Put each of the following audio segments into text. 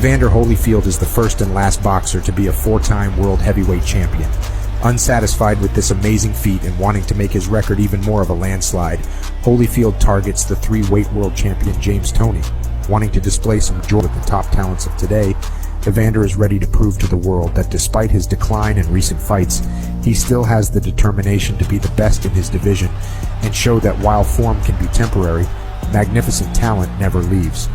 Evander Holyfield is the first and last boxer to be a 4-time world heavyweight champion. Unsatisfied with this amazing feat and wanting to make his record even more of a landslide, Holyfield targets the 3-weight world champion James Toney. Wanting to display some joy with the top talents of today, Evander is ready to prove to the world that despite his decline in recent fights, he still has the determination to be the best in his division and show that while form can be temporary, magnificent talent never leaves.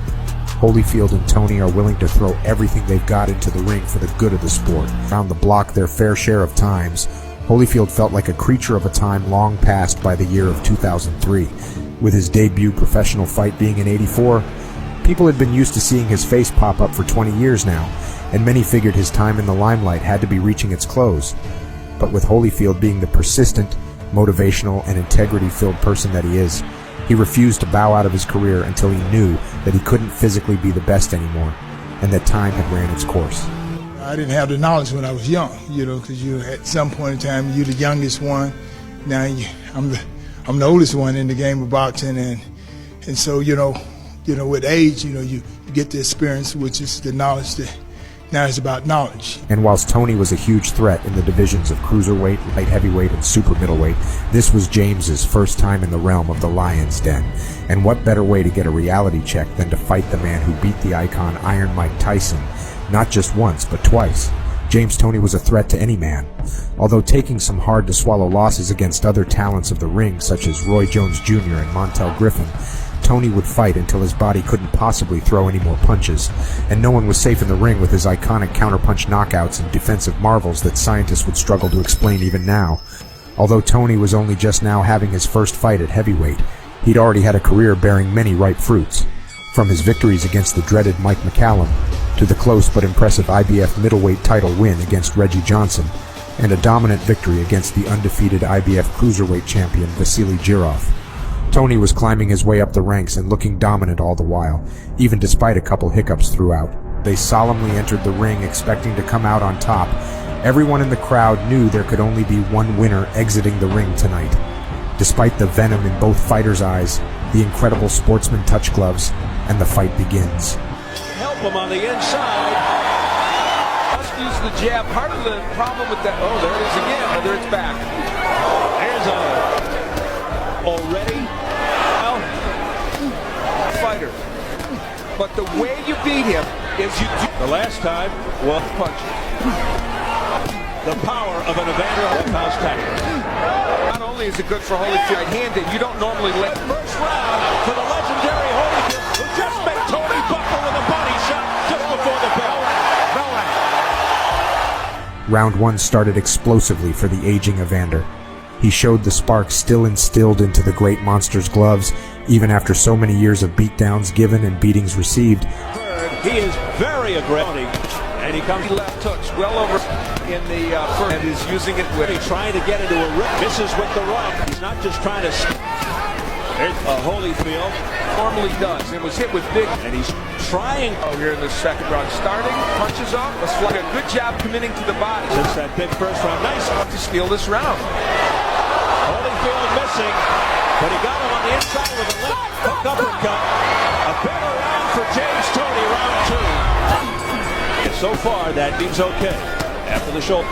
Holyfield and Toney are willing to throw everything they've got into the ring for the good of the sport. Around the block their fair share of times, Holyfield felt like a creature of a time long past by the year of 2003. With his debut professional fight being in '84, people had been used to seeing his face pop up for 20 years now, and many figured his time in the limelight had to be reaching its close. But with Holyfield being the persistent, motivational, and integrity-filled person that he is, he refused to bow out of his career until he knew that he couldn't physically be the best anymore, and that time had ran its course. I didn't have the knowledge when I was young, because at some point in time, you're the youngest one. Now I'm the oldest one in the game of boxing, and so, with age, you get the experience, which is the knowledge that now it's about knowledge. And whilst Toney was a huge threat in the divisions of cruiserweight, light heavyweight, and super middleweight, this was James's first time in the realm of the Lion's Den. And what better way to get a reality check than to fight the man who beat the icon Iron Mike Tyson, not just once, but twice. James Toney was a threat to any man. Although taking some hard-to-swallow losses against other talents of the ring, such as Roy Jones Jr. and Montel Griffin, Toney would fight until his body couldn't possibly throw any more punches, and no one was safe in the ring with his iconic counterpunch knockouts and defensive marvels that scientists would struggle to explain even now. Although Toney was only just now having his first fight at heavyweight, he'd already had a career bearing many ripe fruits. From his victories against the dreaded Mike McCallum, to the close but impressive IBF middleweight title win against Reggie Johnson, and a dominant victory against the undefeated IBF cruiserweight champion Vasily Girov. Toney was climbing his way up the ranks and looking dominant all the while, even despite a couple hiccups throughout. They solemnly entered the ring expecting to come out on top. Everyone in the crowd knew there could only be one winner exiting the ring tonight. Despite the venom in both fighters' eyes, the incredible sportsman touch gloves, and the fight begins. Help him on the inside. Must use the jab. Part of the problem with that, there it is again, whether it's back. There's already fighter, but the way you beat him is you do. The last time, punch. The power of an Evander Holyfield tactic. Not only is it good for Holyfield right-handed, you don't normally let first round for the legendary Holyfield, who just met Tony Buckle with a body shot just before the bell. Round 1 started explosively for the aging Evander. He showed the spark still instilled into the great monster's gloves, even after so many years of beatdowns given and beatings received. He is very aggressive, and he comes left hooks well over in the first, and is using it with trying to get into a rip. Misses with the right. He's not just trying to. Holyfield normally does. It was hit with big, and he's trying here in the second round. Starting, punches off. Let's flag a good job committing to the body. Since that big first round, nice to steal this round. Holyfield missing, but he got him on the inside with a left hook uppercut. A better round for James Toney, round 2. And so far, that means okay. After the shoulder.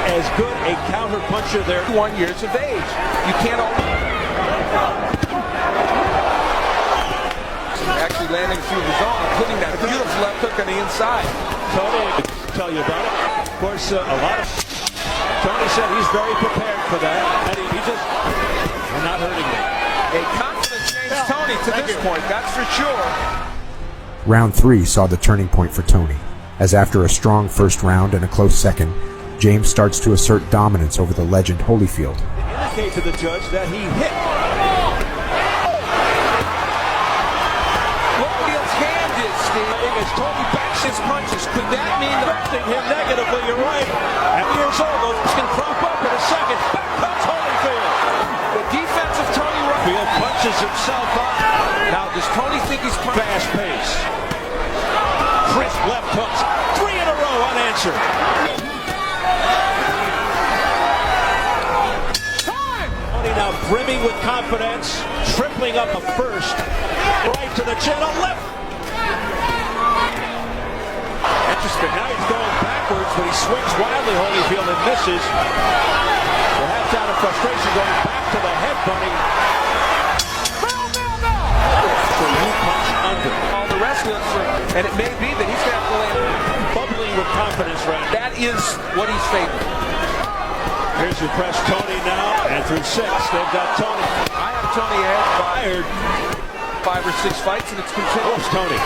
As good a counter puncher there. 1 years of age. You can't actually landing through the zone and putting that beautiful left hook on the inside. Tony, tell you about it. Of course, a lot of Tony said he's very prepared for that, and he just not hurting me. A confident James Toney to this point, that's for sure. Round 3 saw the turning point for Toney, as after a strong first round and a close second, James starts to assert dominance over the legend Holyfield. Indicate to the judge that he hit. Holyfield's hand is stealing as Toney backs his punches. Could that mean affecting him negatively? You're right. At years old, those can crop up in a second. Back comes Holyfield. The defense of Toney Field punches himself out. Now, does Toney think he's fast pace? Crisp left hooks. 3 in a row unanswered. Now brimming with confidence, tripling up a first, right to the chin, a left. Interesting, now he's going backwards, but he swings wildly, Holyfield, and misses. Perhaps out of frustration, going back to the head bunny. So you punch under. All the rest of it, and it may be that he's going to have to land. Bubbling with confidence right now. That is what he's favored. Here's your press, Tony now, and through 6, they've got Tony. I have Tony ahead by 5 or 6 fights, and it's continuous. Tony.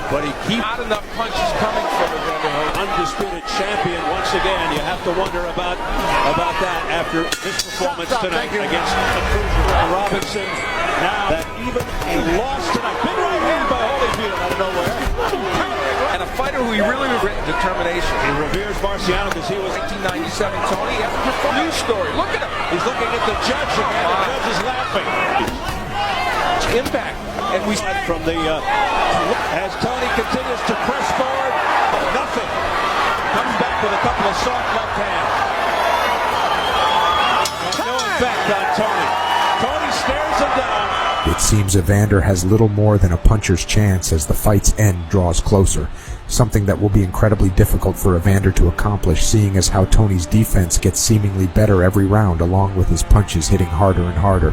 But he keeps not enough punches coming from Evander Holyfield. Undisputed champion once again. You have to wonder about that after his performance tonight against Robinson. Now that even a loss tonight. Big right hand by Holyfield out of nowhere. And a fighter who he really written determination. He reveres Marciano because he was 1997 Tony. New story. Look at him. He's looking at the judge again. The judge is laughing. Impact. And we from the as Tony continues to press forward, nothing. Comes back with a couple of soft left hands. No effect on Tony. Tony stares him down. It seems Evander has little more than a puncher's chance as the fight's end draws closer, something that will be incredibly difficult for Evander to accomplish, seeing as how Tony's defense gets seemingly better every round, along with his punches hitting harder and harder.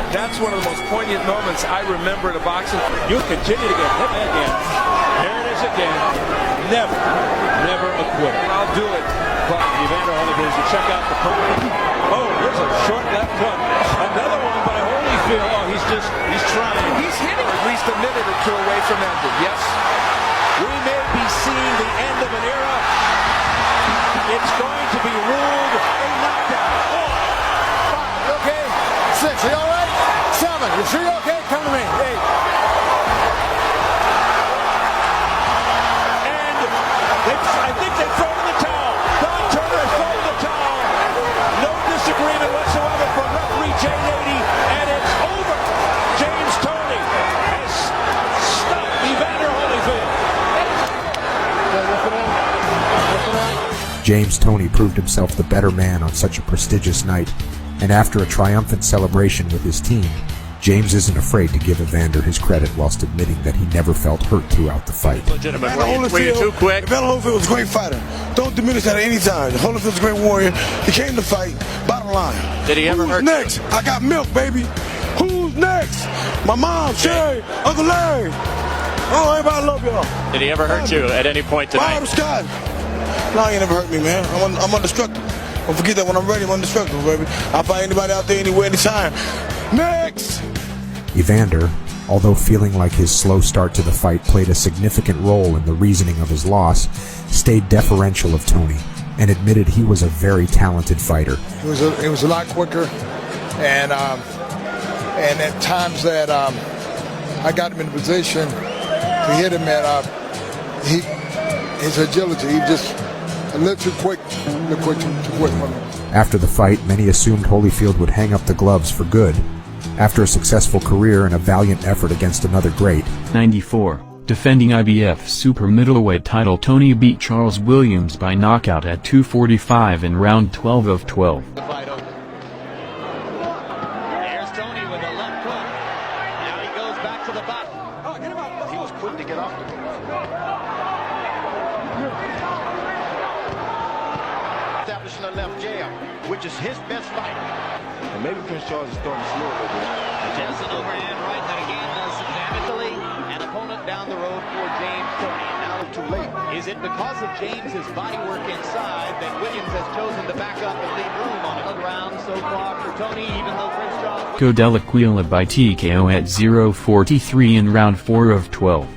That's one of the most poignant moments I remember in a boxing. You continue to get hit again. There it is again. Never a quitter. I'll do it. But Evander Holyfield to check out the punch. Oh, here's a short left hook. Another one by Holyfield. Oh, he's trying. He's hitting at least a minute or two away from ending. Yes. We may be seeing the end of an era. It's going to be ruled a knockout. 5, you okay? 6, are you all right? 7, you sure you're okay? Come to me. 8. And I think they've thrown in the towel. Don Turner has thrown in the towel. No disagreement whatsoever from referee Jay Nady, and it's over. James Toney has stopped Evander Holyfield. James Toney proved himself the better man on such a prestigious night, and after a triumphant celebration with his team, James isn't afraid to give Evander his credit whilst admitting that he never felt hurt throughout the fight. Legitimate. Were you too quick? Evander Holyfield was a great fighter. Don't diminish that at any time. Holyfield's a great warrior. He came to fight. Bottom line. Did he ever hurt you? Next? I got milk, baby. Who's next? My mom, Sherry, Uncle Larry. Oh, everybody love y'all. Did he ever hurt you at any point tonight? Bob Scott. No, he never hurt me, man. I'm indestructible. Don't forget that when I'm ready, I'm indestructible, baby. I'll fight anybody out there, anywhere, anytime. Next! Evander, although feeling like his slow start to the fight played a significant role in the reasoning of his loss, stayed deferential of Tony and admitted he was a very talented fighter. It was a lot quicker, and at times that I got him in a position to hit him at his agility. He just a little too quick for me. After the fight, many assumed Holyfield would hang up the gloves for good. After a successful career and a valiant effort against another great. 94, defending IBF super middleweight title, Tony beat Charles Williams by knockout at 245 in round 12 of 12. There's Tony with a left hook. Now he goes back to the bottom. Oh, get him up. He was quick to get off the establishing a left jab, which is his best fight. And maybe Prince Charles is starting to slow a little bit. Jensen overhand right that again does damagely. An opponent down the road for James Toney. Now Too late. is it because of James's body work inside that Williams has chosen to back up and leave room on it? Round so far for Tony, even though Prince Charles... Delaquila by TKO at 0:43 in round 4 of 12.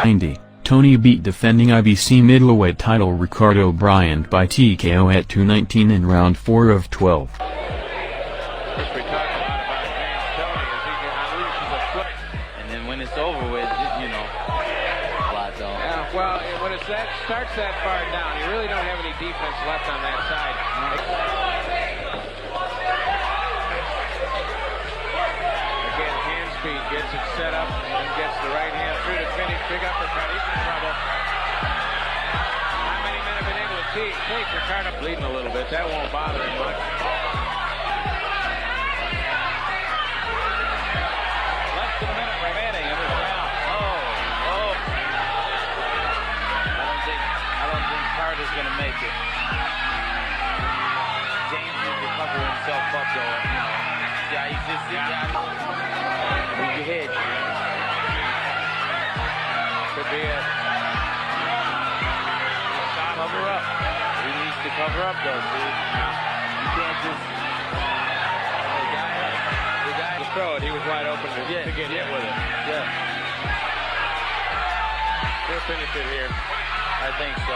90. Tony beat defending IBC middleweight title Ricardo Bryant by TKO at 2:19 in round 4 of 12. And then when it's over with, you know, plateau. Yeah, well, when it starts that far down, you really don't have any defense left on that side. Again, hand speed gets it set up and gets the right hand through to finish. Big uppercut. He's in trouble. Not many men have been able to take Ricardo bleeding a little bit. That won't bother him much. Less than a minute remaining in this round. I don't think Carter's going to make it. James is recovering himself up though. You know. Yeah, he's just sitting down. Move your head. Could be it. Cover up. He needs to cover up though, dude. You can't just the guy To throw it, he was wide open to get hit with it. Yeah. He'll finish it here. I think so.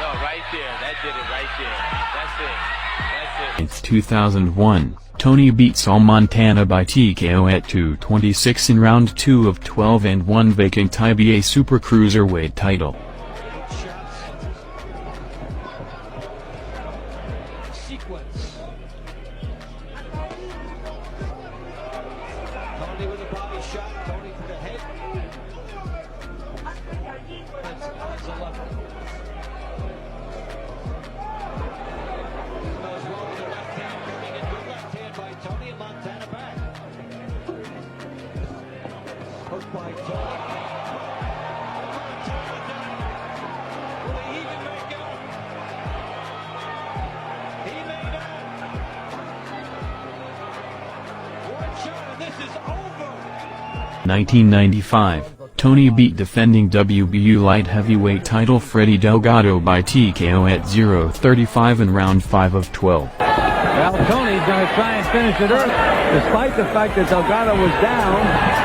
No, right there. That did it right there. That's it. That's it. It's 2001. Tony beat Saul Montana by TKO at 2:26 in round 2 of 12 and won vacant IBA Super Cruiserweight title. Sequence. Tony with a body shot. Tony to the head. That's 11. Goes well with the left hand, bringing in good left hand by Tony and Montana back. Hooked by Tony. Will he even make out? He made out. One shot and this is over. 1995. Tony beat defending WBU light heavyweight title Freddie Delgado by TKO at 0:35 in round 5 of 12. Well, Tony's going to try and finish it early, despite the fact that Delgado was down.